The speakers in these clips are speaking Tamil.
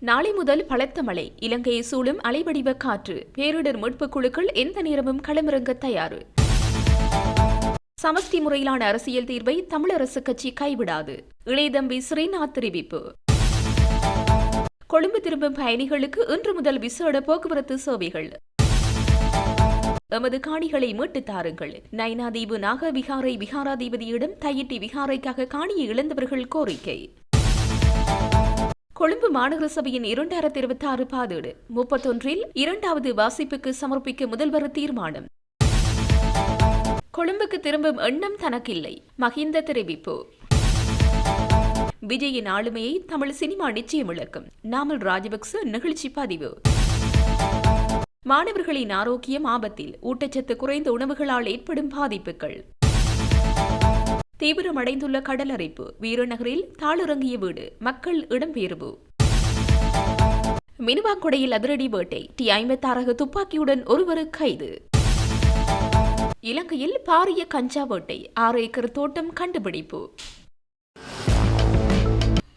நாளை முதல் பலத்த மழை, இலங்கையை சூழும் அலைவடிவ காற்று, பேரிடர் மீட்புக் குழுக்கள் எந்த நேரமும் களமிறங்க தயார். சமஷ்டி முறையிலான அரசியல் தீர்வை தமிழரசு கட்சி கைவிடாது, இளையதம்பி ஸ்ரீநாத் தெரிவிப்பு. கொழும்பு திரும்பும் பயணிகளுக்கு இன்று முதல் விசேட போக்குவரத்து சேவைகள். எமது காணிகளை மீட்டுத் தாருங்கள், நயினாதீவு நாக விகாரை விகாராதிபதியிடம் தையிட்டி விகாரைக்காக காணியை இழந்தவர்கள் கோரிக்கை. கொழும்பு மாநகர சபையின் 2026 பாதீடு 31இல் 2வது வாசிப்புக்கு சமர்ப்பிக்க முதல்வர் தீர்மானம். கொழும்புக்கு திரும்பும் எண்ணம் தனக்கில்லை, மஹிந்த தெரிவிப்பு. விஜயின் ஆளுமையை தமிழ் சினிமா நிச்சயம் இழக்கும், நாமல் ராஜபக்ச நிகழ்ச்சி பதிவு. மாணவர்களின் ஆரோக்கியம் ஆபத்தில், ஊட்டச்சத்து குறைந்த உணவுகளால் ஏற்படும் பாதிப்புகள். தீவிரமடைந்துள்ள கடலரிப்பு, வீரநகரில் தாளுறங்கிய வீடு, மக்கள் இடம்பெயர்வு. மினுவாக்குடையில் அதிரடி வேட்டை, T56 துப்பாக்கியுடன் ஒருவர் கைது. இலங்கையில் பாரிய கஞ்சா வேட்டை, 6 ஏக்கர் தோட்டம் கண்டுபிடிப்பு.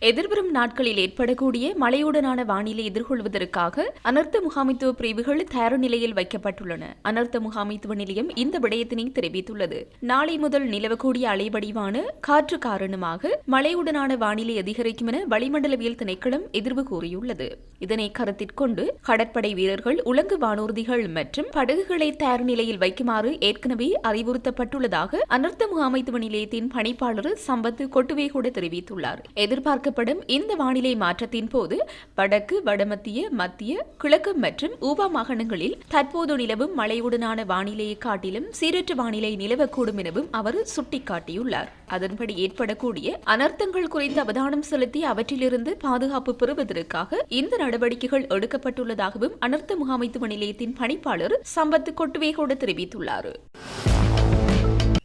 எதிர்வரும் நாட்களில் ஏற்படக்கூடிய மழையுடனான வானிலை எதிர்கொள்வதற்காக அனர்த்த முகாமைத்துவ பிரிவுகள் தயார் நிலையில் வைக்கப்பட்டுள்ளன. அனர்த்த முகாமைத்துவ நிலையம் இந்த விடயத்தினை தெரிவித்துள்ளது. நாளை முதல் நிலவக்கூடிய அலைவடிவான காற்று காரணமாக மழையுடனான வானிலை அதிகரிக்கும் என வளிமண்டலவியல் திணைக்களம் எதிர்வு கூறியுள்ளது. இதனை கருத்திற்கொண்டு கடற்படை வீரர்கள், உலங்கு வானூர்திகள் மற்றும் படகுகளை தயார் நிலையில் வைக்குமாறு ஏற்கனவே அறிவுறுத்தப்பட்டுள்ளதாக அனர்த்த முகாமைத்துவ நிலையத்தின் பணிப்பாளர் சம்பத் கொட்டுவேகூட தெரிவித்துள்ளார். எதிர்பார்க்க இந்த வானிலை மாற்றத்தின் போது வடக்கு, வடமத்திய, மத்திய, கிழக்கு மற்றும் ஊவா மாகாணங்களில் தற்போது நிலவும் மழையுடனான வானிலையை காட்டிலும் சீரற்ற வானிலை நிலவக்கூடும் எனவும் அவர் சுட்டிக்காட்டியுள்ளார். அதன்படி ஏற்படக்கூடிய அனர்த்தங்கள் குறித்து அவதானம் செலுத்தி அவற்றிலிருந்து பாதுகாப்பு பெறுவதற்காக இந்த நடவடிக்கைகள் எடுக்கப்பட்டுள்ளதாகவும் அனர்த்த முகாமைத்துவ நிலையத்தின் பணிப்பாளர் சம்பத் கொட்டுவேகோடு தெரிவித்துள்ளார்.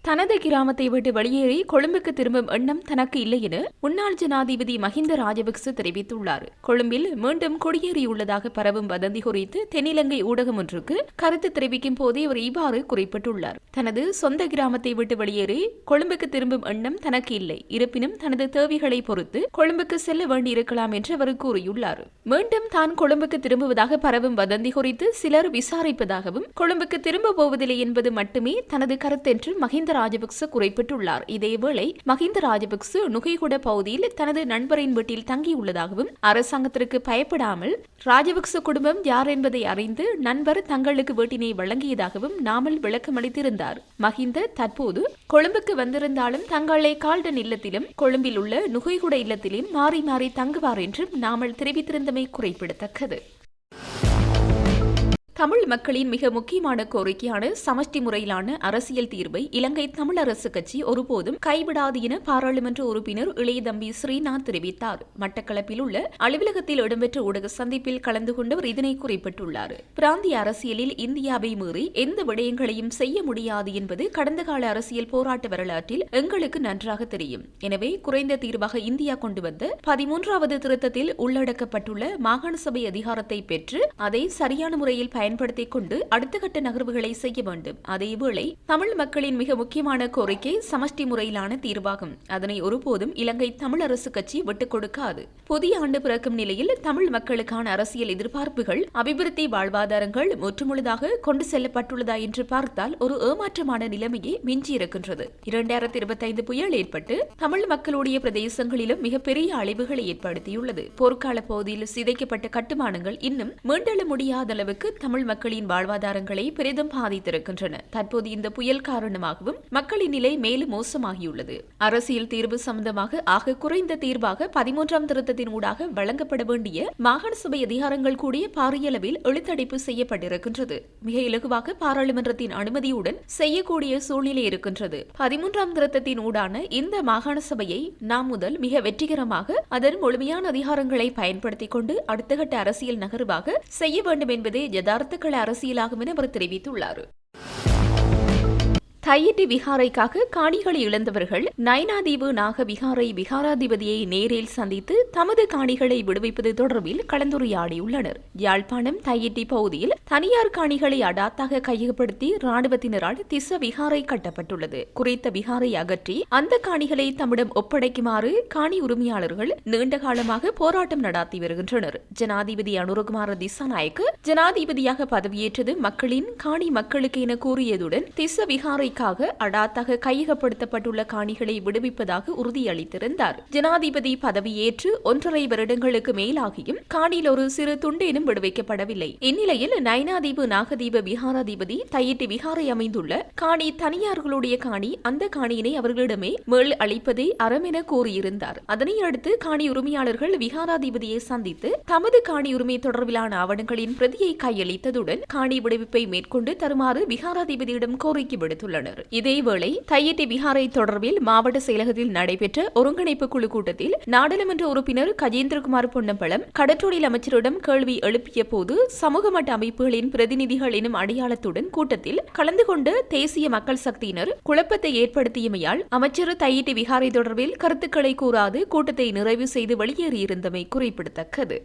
தனது கிராமத்தை விட்டு வெளியேறி கொழும்புக்கு திரும்பும் எண்ணம் தனக்கு இல்லை என முன்னாள் ஜனாதிபதி மஹிந்த ராஜபக்ச தெரிவித்துள்ளார். கொழும்பில் மீண்டும் குடியேறியுள்ளதாக பரவும் வதந்தி குறித்து தென்னிலங்கை ஊடகம் ஒன்றுக்கு கருத்து தெரிவிக்கும் போதே அவர் இவ்வாறு குறிப்பிட்டுள்ளார். தனது சொந்த கிராமத்தை விட்டு வெளியேறி கொழும்புக்கு திரும்பும் எண்ணம் தனக்கு இல்லை, இருப்பினும் தனது தேவைகளை பொறுத்து கொழும்புக்கு செல்ல வேண்டியிருக்கலாம் என்று அவர் கூறியுள்ளார். மீண்டும் தான் கொழும்புக்கு திரும்புவதாக பரவும் வதந்தி குறித்து சிலர் விசாரிப்பதாகவும், கொழும்புக்கு திரும்ப போவதில்லை என்பது மட்டுமே தனது கருத்தென்று மஹிந்த ராஜபக்ச குறிப்பிட்டுள்ளார். இதேவேளை மஹிந்த ராஜபக்ச நுகைகுட பகுதியில் தனது நண்பரின் வீட்டில் தங்கியுள்ளதாகவும், அரசாங்கத்திற்கு பயப்படாமல் ராஜபக்ச குடும்பம் யார் என்பதை அறிந்து நண்பர் தங்களுக்கு வீட்டினை வழங்கியதாகவும் நாமல் விளக்கமளித்திருந்தார். மஹிந்த தற்போது கொழும்புக்கு வந்திருந்தாலும் தங்களை கால்டன் இல்லத்திலும் கொழும்பில் உள்ள நுகைகுட இல்லத்திலும் மாறி மாறி தங்குவார் என்றும் நாமல் தெரிவித்திருந்தமை குறிப்பிடத்தக்கது. தமிழ் மக்களின் மிக முக்கியமான கோரிக்கையான சமஷ்டி முறையிலான அரசியல் தீர்வை இலங்கை தமிழரசு கட்சி ஒருபோதும் கைவிடாது என பாராளுமன்ற உறுப்பினர் இளையதம்பி ஸ்ரீநாத் தெரிவித்தார். மட்டக்களப்பில் உள்ள அலுவலகத்தில் இடம்பெற்ற ஊடக சந்திப்பில் கலந்து கொண்டவர் இதனை குறிப்பிட்டுள்ளார். பிராந்திய அரசியலில் இந்தியாவை மீறி எந்த விடயங்களையும் செய்ய முடியாது என்பது கடந்த கால அரசியல் போராட்ட வரலாற்றில் எங்களுக்கு நன்றாக தெரியும். எனவே குறைந்த தீர்வாக இந்தியா கொண்டு வந்த 13வது திருத்தத்தில் உள்ளடக்கப்பட்டுள்ள மாகாண சபை அதிகாரத்தை பெற்று அதை சரியான முறையில் பயன்படுத்திக் கொண்டு அடுத்த கட்ட நகர்வுகளை செய்ய வேண்டும். அதேவேளை தமிழ் மக்களின் மிக முக்கியமான கோரிக்கை சமஷ்டி முறையிலான தீர்வாகும். அதனை ஒருபோதும் இலங்கை தமிழரசு கட்சி விட்டுக் கொடுக்காது. புதிய ஆண்டு பிறக்கும் நிலையில் தமிழ் மக்களுக்கான அரசியல் எதிர்பார்ப்புகள், அபிவிருத்தி, வாழ்வாதாரங்கள் முற்றுமுழுதாக கொண்டு செல்லப்பட்டுள்ளதா என்று பார்த்தால் ஒரு ஏமாற்றமான நிலைமையே மிஞ்சியிருக்கின்றது. 2025 புயல் ஏற்பட்டு தமிழ் மக்களுடைய பிரதேசங்களிலும் மிகப்பெரிய அழிவுகளை ஏற்படுத்தியுள்ளது. போர்க்கால பகுதியில் சிதைக்கப்பட்ட கட்டுமானங்கள் இன்னும் மீண்டெழ முடியாத அளவுக்கு தமிழ் மக்களின் வாழ்வாதாரங்களை பெரிதும் பாதித்திருக்கின்றன. தற்போது இந்த புயல் காரணமாகவும் மக்களின் நிலை மேலும் மோசமாகியுள்ளது. அரசியல் தீர்வு சம்பந்தமாக ஆக குறைந்த தீர்வாக 13ஆம் திருத்தத்தின் ஊடாக வழங்கப்பட வேண்டிய மாகாண சபை அதிகாரங்கள் கூடிய பாரிய அளவில் எழுத்தடைப்பு செய்யப்பட்டிருக்கின்றது. மிக இலகுவாக பாராளுமன்றத்தின் அனுமதியுடன் செய்யக்கூடிய சூழ்நிலை இருக்கின்றது. 13ஆம் திருத்தத்தின் ஊடான இந்த மாகாண சபையை நாம் முதல் மிக வெற்றிகரமாக அதன் முழுமையான அதிகாரங்களை பயன்படுத்திக் கொண்டு அடுத்த கட்ட அரசியல் நகர்வாக செய்ய வேண்டும் என்பதே யதார்த்த அரசியலாகும் என அவர் தெரிவித்துள்ளார். தையிட்டி விகாரைக்காக காணிகளை இழந்தவர்கள் நயினாதீவு நாக விகாரை விகாராதிபதியை நேரில் சந்தித்து தமது காணிகளை விடுவிப்பது தொடர்பில் கலந்துரையாடியுள்ளனர். யாழ்ப்பாணம் தையிட்டி பகுதியில் தனியார் காணிகளை அடாத்தாக கையகப்படுத்தி ராணுவத்தினரால் திஸ்ஸ விகாரை கட்டப்பட்டுள்ளது. குறித்த விகாரை அகற்றி அந்த காணிகளை தம்மிடம் ஒப்படைக்குமாறு காணி உரிமையாளர்கள் நீண்ட காலமாக போராட்டம் நடாத்தி வருகின்றனர். ஜனாதிபதி அனுரகுமார திசாநாயக்க ஜனாதிபதியாக பதவியேற்றது மக்களின் காணி மக்களுக்கு என கூறியதுடன் திஸ்ஸ விகாரைக்காக அடாத்தாக கையகப்படுத்தப்பட்டுள்ள காணிகளை விடுவிப்பதாக உறுதியளித்திருந்தார். ஜனாதிபதி பதவியேற்று 1.5 வருடங்களுக்கு மேலாகியும் காணியில் ஒரு சிறு துண்டேனும் விடுவிக்கப்படவில்லை. இந்நிலையில் நைனாதீவு நாகதீப விகாராதிபதி தையிட்டி விகாரை அமைந்துள்ள காணி தனியார்களுடைய காணி, அந்த காணியினை அவர்களிடமே மேல் அளிப்பதை அறம் என கூறியிருந்தார். அதனை அடுத்து காணி உரிமையாளர்கள் விகாராதிபதியை சந்தித்து தமது காணி உரிமை தொடர்பிலான ஆவணங்களின் பிரதியை கையளித்ததுடன் காணி விடுவிப்பை மேற்கொண்டு தருமாறு விகாராதிபதியிடம் கோரிக்கை விடுத்துள்ளனர். இதேவேளை தையிட்டி விகாரை தொடர்பில் மாவட்ட செயலகத்தில் நடைபெற்ற ஒருங்கிணைப்பு குழு கூட்டத்தில் நாடாளுமன்ற உறுப்பினர் கஜேந்திரகுமார் பொன்னம்பலம் கடற்றொழில் அமைச்சரிடம் கேள்வி எழுப்பிய போது சமூக மட்ட அமைப்புகளின் பிரதிநிதிகள் எனும் அடையாளத்துடன் கூட்டத்தில் கலந்து கொண்ட தேசிய மக்கள் சக்தியினர் குழப்பத்தை ஏற்படுத்தியமையால் அமைச்சர் தையிட்டி விகாரை தொடர்பில் கருத்துக்களை கூறாது கூட்டத்தை நிறைவு செய்து வெளியேறியிருந்தமை குறிப்பிடத்தக்கது.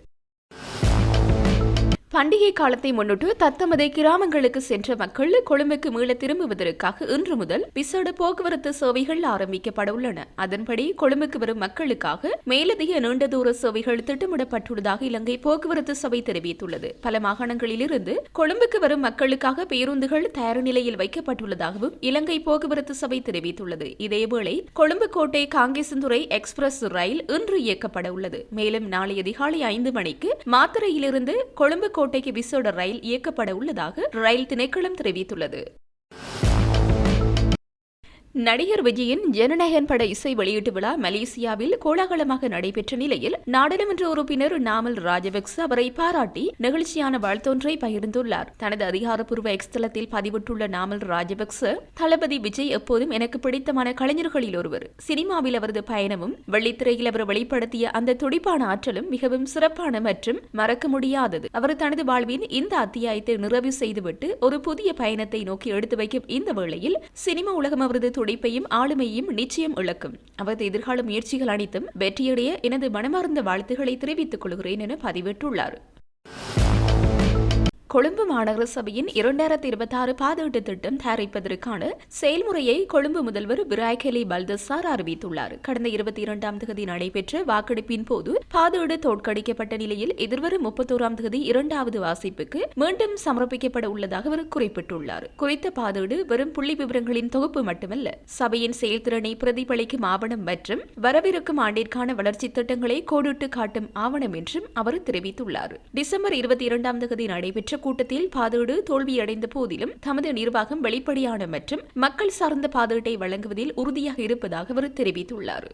பண்டிகை காலத்தை முன்னிட்டு தத்தமது கிராமங்களுக்கு சென்ற மக்கள் கொழும்புக்கு மீள திரும்புவதற்காக இன்று முதல் விசேட போக்குவரத்து சேவைகள் ஆரம்பிக்கப்பட உள்ளன. அதன்படி கொழும்புக்கு வரும் மக்களுக்காக மேலதிக நீண்ட தூர சேவைகள் திட்டமிடப்பட்டுள்ளதாக இலங்கை போக்குவரத்து சபை தெரிவித்துள்ளது. பல மாகாணங்களிலிருந்து கொழும்புக்கு வரும் மக்களுக்காக பேருந்துகள் தயார் நிலையில் வைக்கப்பட்டுள்ளதாகவும் இலங்கை போக்குவரத்து சபை தெரிவித்துள்ளது. இதேவேளை கொழும்பு கோட்டை காங்கேசந்துறை எக்ஸ்பிரஸ் ரயில் இன்று இயக்கப்பட உள்ளது. மேலும் நாளை அதிகாலை 5 மணிக்கு மாத்தறையிலிருந்து கொழும்பு கோட்டைக்கு விசேட ரயில் இயக்கப்பட உள்ளதாக ரயில் திணைக்களம் தெரிவித்துள்ளது. நடிகர் விஜயின் ஜனநாயகன் பட இசை வெளியீட்டு விழா மலேசியாவில் கோலாகலமாக நடைபெற்ற நிலையில் நாடாளுமன்ற உறுப்பினர் நாமல் ராஜபக்ச அவரை பாராட்டி நெகிழ்ச்சியான வாழ்த்தொன்றை பகிர்ந்துள்ளார். தனது அதிகாரப்பூர்வ எக்ஸ் தளத்தில் பதிவிட்டுள்ள நாமல் ராஜபக்ச, தளபதி விஜய் எப்போதும் எனக்கு பிடித்தமான கலைஞர்களில் ஒருவர். சினிமாவில் அவரது பயணமும் வெள்ளித்திரையில் அவர் வெளிப்படுத்திய அந்த துடிப்பான ஆற்றலும் மிகவும் சிறப்பான மற்றும் மறக்க முடியாதது. அவர் தனது வாழ்வின் இந்த அத்தியாயத்தை நிறைவு செய்துவிட்டு ஒரு புதிய பயணத்தை நோக்கி எடுத்து வைக்கும் இந்த வேளையில் சினிமா உலகம் அவரது துடிப்பையும் ஆளுமையையும் நிச்சயம் இழக்கும். அவரது எதிர்கால முயற்சிகள் அனைத்தும் வெற்றியடைய எனது மனமார்ந்த வாழ்த்துக்களை தெரிவித்துக் கொள்கிறேன் என பதிவிட்டுள்ளார். கொழும்பு மாநகர சபையின் 2026 பாதீட்டு திட்டம் தயாரிப்பதற்கான செயல்முறையை கொழும்பு முதல்வர் விராய்கலி பல்தசார் அறிவித்துள்ளார். கடந்த 22ஆம் தேதி நடைபெற்ற வாக்கெடுப்பின் போது பாதீடு தோற்கடிக்கப்பட்ட நிலையில் எதிர்வரும் 31ஆம் தேதி 2வது வாசிப்புக்கு மீண்டும் சமர்ப்பிக்கப்பட உள்ளதாக அவர் குறிப்பிட்டுள்ளார். குறித்த பாதீடு வெறும் புள்ளி விவரங்களின் தொகுப்பு மட்டுமல்ல, சபையின் செயல்திறனை பிரதிபலிக்கும் ஆவணம் மற்றும் வரவிருக்கும் ஆண்டிற்கான வளர்ச்சி திட்டங்களை கோடிட்டு காட்டும் ஆவணம் என்றும் அவர் தெரிவித்துள்ளார். டிசம்பர் 22ஆம் தேதி நடைபெற்ற கூட்டத்தில் பாதீடு தோல்வியடைந்த போதிலும் தமது நிர்வாகம் வெளிப்படையான மற்றும் மக்கள் சார்ந்த பாதீட்டை வழங்குவதில் உறுதியாக இருப்பதாக அவர் தெரிவித்துள்ளார்.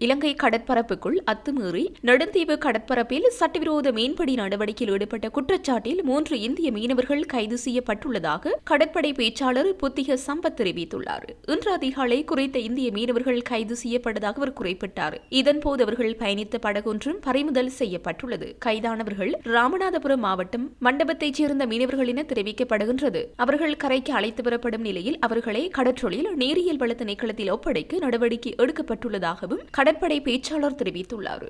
இலங்கை கடற்பரப்புக்குள் அத்துமீறி நெடுந்தீவு கடற்பரப்பில் சட்டவிரோத மீன்பிடி நடவடிக்கையில் ஈடுபட்ட குற்றச்சாட்டில் 3 இந்திய மீனவர்கள் கைது செய்யப்பட்டுள்ளதாக கடற்படை பேச்சாளர் புத்திக சம்பத் தெரிவித்துள்ளார். இன்று அதிகாலை குறித்த இந்திய மீனவர்கள் கைது செய்யப்பட்டதாக அவர் குறிப்பிட்டார். இதன்போது அவர்கள் பயணித்த படகொன்றும் பறிமுதல் செய்யப்பட்டுள்ளது. கைதானவர்கள் ராமநாதபுரம் மாவட்டம் மண்டபத்தைச் சேர்ந்த மீனவர்கள் என தெரிவிக்கப்படுகின்றது. அவர்கள் கரைக்கு அழைத்து வரப்படும் நிலையில் அவர்களை கடற்றொழில் நீரியல் வள திணைக்களத்தில் ஒப்படைக்க நடவடிக்கை எடுக்கப்பட்டுள்ளதாகவும் கடற்படை பேச்சாளர் தெரிவித்துள்ளார்.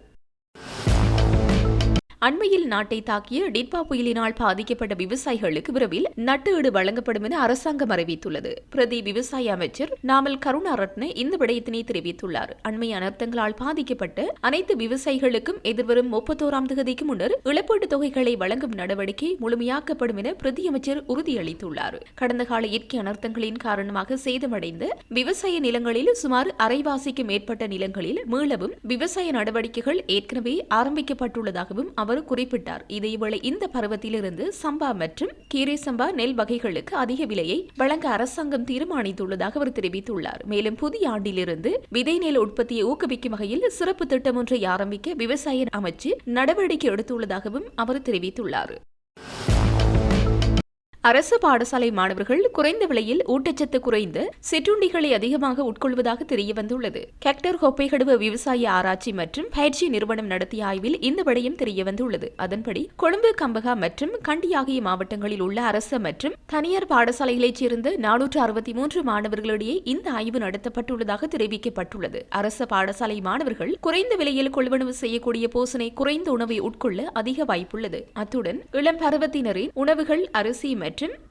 அண்மையில் நாட்டை தாக்கிய டிட்பா புயலினால் பாதிக்கப்பட்ட விவசாயிகளுக்கு விரைவில் நட்டு வழங்கப்படும் என அரசாங்கம் அறிவித்துள்ளது. பிரதி விவசாய அமைச்சர் நாமல் கருணாரத்ன இந்த விடயத்தினை தெரிவித்துள்ளார். அண்மை அனர்த்தங்களால் பாதிக்கப்பட்ட அனைத்து விவசாயிகளுக்கும் எதிர்வரும் 31ஆம் தேதிக்கு முன்னர் இழப்பீட்டுத் தொகைகளை வழங்கும் நடவடிக்கை முழுமையாக்கப்படும் என பிரதி அமைச்சர் உறுதியளித்துள்ளார். கடந்த கால இயற்கை அனர்த்தங்களின் காரணமாக சேதமடைந்த விவசாய நிலங்களில் சுமார் அரைவாசிக்கு மேற்பட்ட நிலங்களில் மீளவும் விவசாய நடவடிக்கைகள் ஏற்கனவே ஆரம்பிக்கப்பட்டுள்ளதாகவும் அவர் குறிப்பிட்டார். இதேவேளை இந்த பருவத்திலிருந்து சம்பா மற்றும் கீரை சம்பா நெல் வகைகளுக்கு அதிக விலையை வழங்க அரசாங்கம் தீர்மானித்துள்ளதாக அவர் தெரிவித்துள்ளார். மேலும் புதிய ஆண்டிலிருந்து விதை நெல் உற்பத்தியை ஊக்குவிக்கும் வகையில் சிறப்பு திட்டம் ஒன்றை ஆரம்பிக்க விவசாய அமைச்சு நடவடிக்கை எடுத்துள்ளதாகவும் அவர் தெரிவித்துள்ளார். அரசு பாடசாலை மாணவர்கள் குறைந்த விலையில் ஊட்டச்சத்து குறைந்த சிற்றுண்டிகளை அதிகமாக உட்கொள்வதாக தெரியவந்துள்ளது. கெக்டர் ஹொப்பைகடுவ விவசாய ஆராய்ச்சி மற்றும் பயிற்சி நிறுவனம் நடத்திய ஆய்வில் இந்த விடயம் தெரியவந்துள்ளது. அதன்படி கொழும்பு, கம்பகா மற்றும் கண்டி ஆகிய மாவட்டங்களில் உள்ள அரசு மற்றும் தனியார் பாடசாலைகளைச் சேர்ந்த 463 மாணவர்களிடையே இந்த ஆய்வு நடத்தப்பட்டுள்ளதாக தெரிவிக்கப்பட்டுள்ளது. அரசு பாடசாலை மாணவர்கள் குறைந்த விலையில் கொள்வனவு செய்யக்கூடிய போசனை குறைந்த உணவை உட்கொள்ள அதிக வாய்ப்புள்ளது. அத்துடன் இளம் பருவத்தினரின் உணவுகள் அரிசி மற்றும்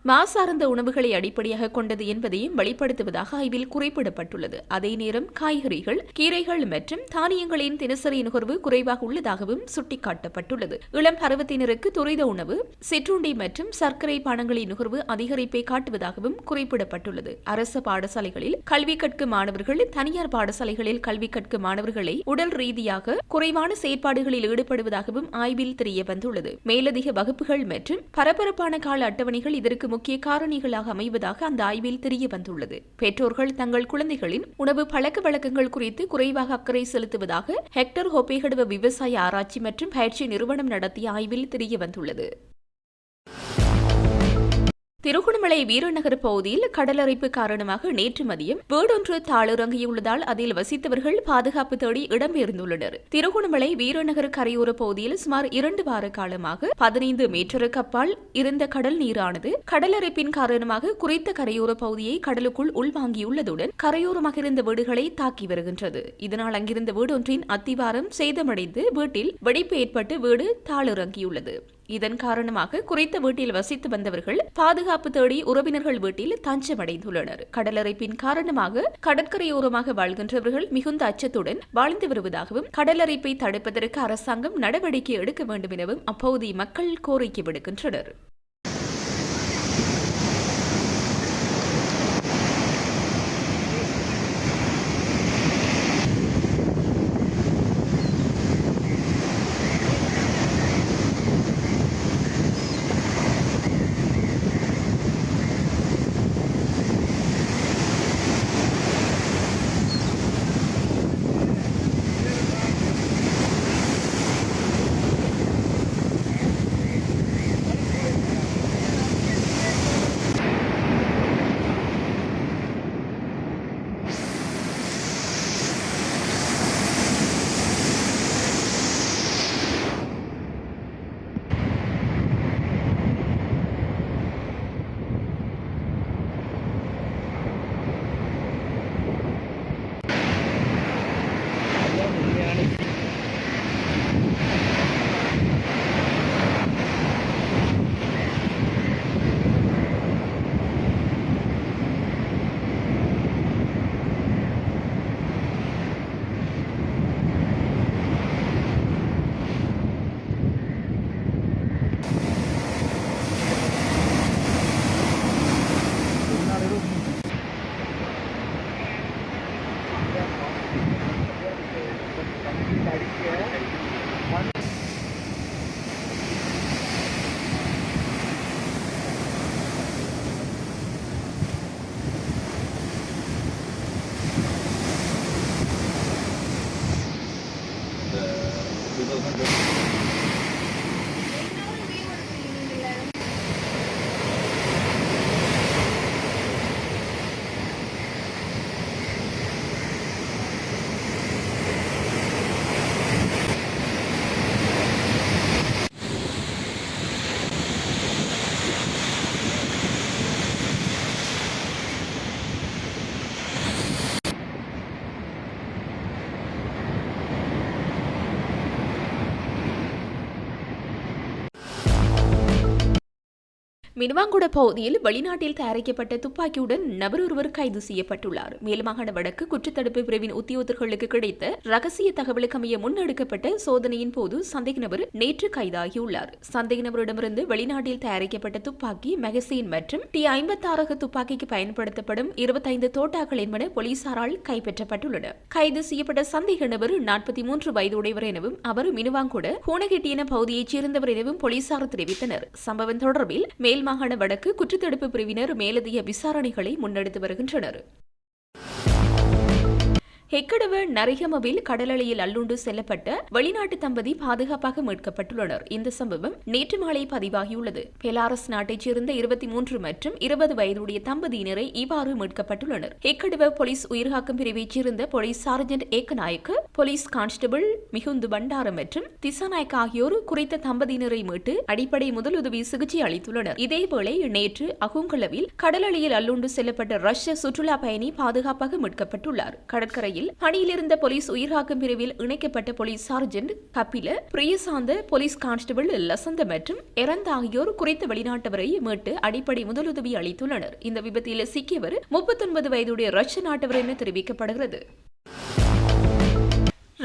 மாசார்ந்த உணவுகளை அடிப்படையாக கொண்டது என்பதையும் வெளிப்படுத்துவதாக ஆய்வில் குறிப்பிடப்பட்டுள்ளது. அதே நேரம் காய்கறிகள், கீரைகள் மற்றும் தானியங்களின் தினசரி நுகர்வு குறைவாக உள்ளதாகவும் சுட்டிக்காட்டப்பட்டுள்ளது. இளம் பருவத்தினருக்கு துரித உணவு, சிற்றுண்டி மற்றும் சர்க்கரை பானங்களின் நுகர்வு அதிகரிப்பை காட்டுவதாகவும் குறிப்பிடப்பட்டுள்ளது. அரசு பாடசாலைகளில் கல்வி கற்கும் மாணவர்கள் தனியார் பாடசாலைகளில் கல்வி கற்கும் மாணவர்களை உடல் ரீதியாக குறைவான செயற்பாடுகளில் ஈடுபடுவதாகவும் ஆய்வில் தெரியவந்துள்ளது. மேலதிக வகுப்புகள் மற்றும் பரபரப்பான கால அட்டவணைகள் இதற்கு முக்கிய காரணிகளாக அமைவதாக அந்த ஆய்வில் தெரியவந்துள்ளது. பெற்றோர்கள் தங்கள் குழந்தைகளின் உணவு பழக்க வழக்கங்கள் குறித்து குறைவாக அக்கறை செலுத்துவதாக ஹெக்டர் ஹொப்பேகடுவ விவசாய ஆராய்ச்சி மற்றும் பயிற்சி நிறுவனம் நடத்திய ஆய்வில் தெரியவந்துள்ளது. திருகோணமலை வீரநகர் பகுதியில் கடலரிப்பு காரணமாக நேற்று மதியம் வீடொன்று தாளிறங்கியுள்ளதால் அதில் வசித்தவர்கள் பாதுகாப்பு தேடி இடம்பெயர்ந்துள்ளனர். திருகோணமலை வீரநகர் கரையோர பகுதியில் சுமார் 2 வார காலமாக 15 மீட்டருக்கு அப்பால் இருந்த கடல் நீரானது கடலரிப்பின் காரணமாக குறித்த கரையோர பகுதியை கடலுக்குள் உள்வாங்கியுள்ளதுடன் கரையோரமாக இருந்த வீடுகளை தாக்கி வருகின்றது. இதனால் அங்கிருந்த வீடொன்றின் அத்திவாரம் சேதமடைந்து வீட்டில் வெடிப்பு ஏற்பட்டு வீடு தாளிறங்கியுள்ளது. இதன் காரணமாக குறித்த வீட்டில் வசித்து வந்தவர்கள் பாதுகாப்பு தேடி உறவினர்கள் வீட்டில் தஞ்சமடைந்துள்ளனர். கடலரிப்பின் காரணமாக கடற்கரையோரமாக வாழ்கின்றவர்கள் மிகுந்த அச்சத்துடன் வாழ்ந்து வருவதாகவும் கடலரிப்பை தடுப்பதற்கு அரசாங்கம் நடவடிக்கை எடுக்க வேண்டும் எனவும் அப்பகுதி மக்கள் கோரிக்கை விடுக்கின்றனர். மினுவாங்குட பகுதியில் வெளிநாட்டில் தயாரிக்கப்பட்ட துப்பாக்கியுடன் நபர் ஒருவர் கைது செய்யப்பட்டுள்ளார். மேல்மாகாண வடக்கு குற்றத்தடுப்பு பிரிவின் உத்தியோகத்தர்களுக்கு கிடைத்த ரகசிய தகவலுக்கு அமைய முன்னெடுக்கப்பட்ட சோதனையின் போது சந்தேக நபர் நேற்று கைதாகியுள்ளார். சந்தேக நபரிடமிருந்து வெளிநாட்டில் தயாரிக்கப்பட்ட துப்பாக்கி, மெகசீன் மற்றும் T56 துப்பாக்கிக்கு பயன்படுத்தப்படும் 25 தோட்டாக்கள் என்பன போலீசாரால் கைப்பற்றப்பட்டுள்ளன. கைது செய்யப்பட்ட சந்தேக நபர் 43 வயதுடையவர் எனவும் அவர் மினுவாங்குட ஹூனகெட்டி என பகுதியைச் சேர்ந்தவர் எனவும் போலீசார் தெரிவித்தனர். சம்பவம் தொடர்பில் மாகாண வடக்கு குற்றத்தடுப்பு பிரிவினர் மேலதிக விசாரணைகளை முன்னெடுத்து வருகின்றனர். ஹெக்கடுவ நரிகமவில் கடலலையில் அல்லுண்டு செல்லப்பட்ட வெளிநாட்டு தம்பதி பாதுகாப்பாக மீட்கப்பட்டுள்ளனர். இந்த சம்பவம் நேற்று மாலை பதிவாகியுள்ளது. பெலாரஸ் நாட்டைச் சேர்ந்த 23 மற்றும் 20 வயதுடைய தம்பதியினரை இவ்வாறு மீட்கப்பட்டுள்ளனர். ஹெக்கடுவ போலீஸ் உயிர்காக்கும் பிரிவைச் சேர்ந்த போலீஸ் சார்ஜென்ட் ஏக்கநாயக்கு, போலீஸ் கான்ஸ்டபிள் மிகுந்து பண்டார மற்றும் திசாநாயக் ஆகியோர் குறித்த தம்பதியினரை மீட்டு அடிப்படை முதலுதவி சிகிச்சை அளித்துள்ளனர். இதேவேளை நேற்று அகுங்களவில் கடலலையில் அல்லுண்டு செல்லப்பட்ட ரஷ்ய சுற்றுலா பயணி பாதுகாப்பாக மீட்கப்பட்டுள்ளார். கடற்கரையில் பணியிலிருந்த போலீஸ் உயிர்காக்கும் பிரிவில் இணைக்கப்பட்ட police sergeant Kapila, Priyashantha, police constable Lasantha மற்றும் எரந்த ஆகியோர் குறித்த வெளிநாட்டவரை மீட்டு அடிப்படை முதலுதவி அளித்துள்ளனர். இந்த விபத்தில் சிக்கியவர் 39 வயதுடைய ரஷ்ய நாட்டவர் என தெரிவிக்கப்படுகிறது.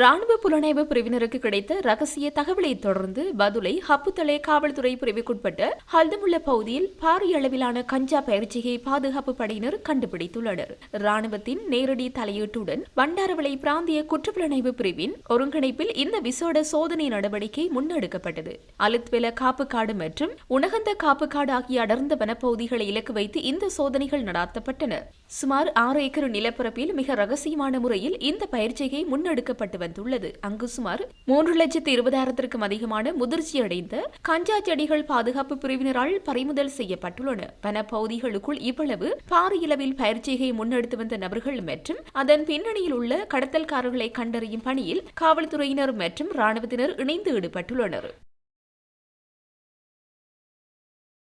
ராணுவ புலனாய்வு பிரிவினருக்கு கிடைத்த ரகசிய தகவலை தொடர்ந்து பதுளை ஹப்புத்தளை காவல்துறை பிரிவுக்குட்பட்ட ஹல்தமுள்ள பகுதியில் பாரிய அளவிலான கஞ்சா பயிற்சியை பாதுகாப்பு படையினர் கண்டுபிடித்துள்ளனர். ராணுவத்தின் நேரடி தலையீட்டுடன் பண்டாரவளை பிராந்திய குற்றப்புலனாய்வு பிரிவின் ஒருங்கிணைப்பில் இந்த விசேட சோதனை நடவடிக்கை முன்னெடுக்கப்பட்டது. அலுத்வெல காப்புக்காடு மற்றும் உணகந்த காப்புக்காடு ஆகிய அடர்ந்த வனப்பகுதிகளை இலக்கு வைத்து இந்த சோதனைகள் நடாத்தப்பட்டன. சுமார் 6 ஏக்கர் நிலப்பரப்பில் மிக ரகசியமான முறையில் இந்த பயிற்சியை முன்னெடுக்கப்பட்டு வந்துள்ளது. அங்கு சுமார் 3,20,000க்கும் அதிகமான முதிர்ச்சியடைந்த கஞ்சா செடிகள் பாதுகாப்பு பிரிவினரால் பறிமுதல் செய்யப்பட்டுள்ளன. வனப்பகுதிகளுக்குள் இவ்வளவு பாரியளவில் பயிற்சியை முன்னெடுத்து வந்த நபர்கள் மற்றும் அதன் பின்னணியில் உள்ள கடத்தல்காரர்களை கண்டறியும் பணியில் காவல்துறையினர் மற்றும் ராணுவத்தினர் இணைந்து ஈடுபட்டுள்ளனர்.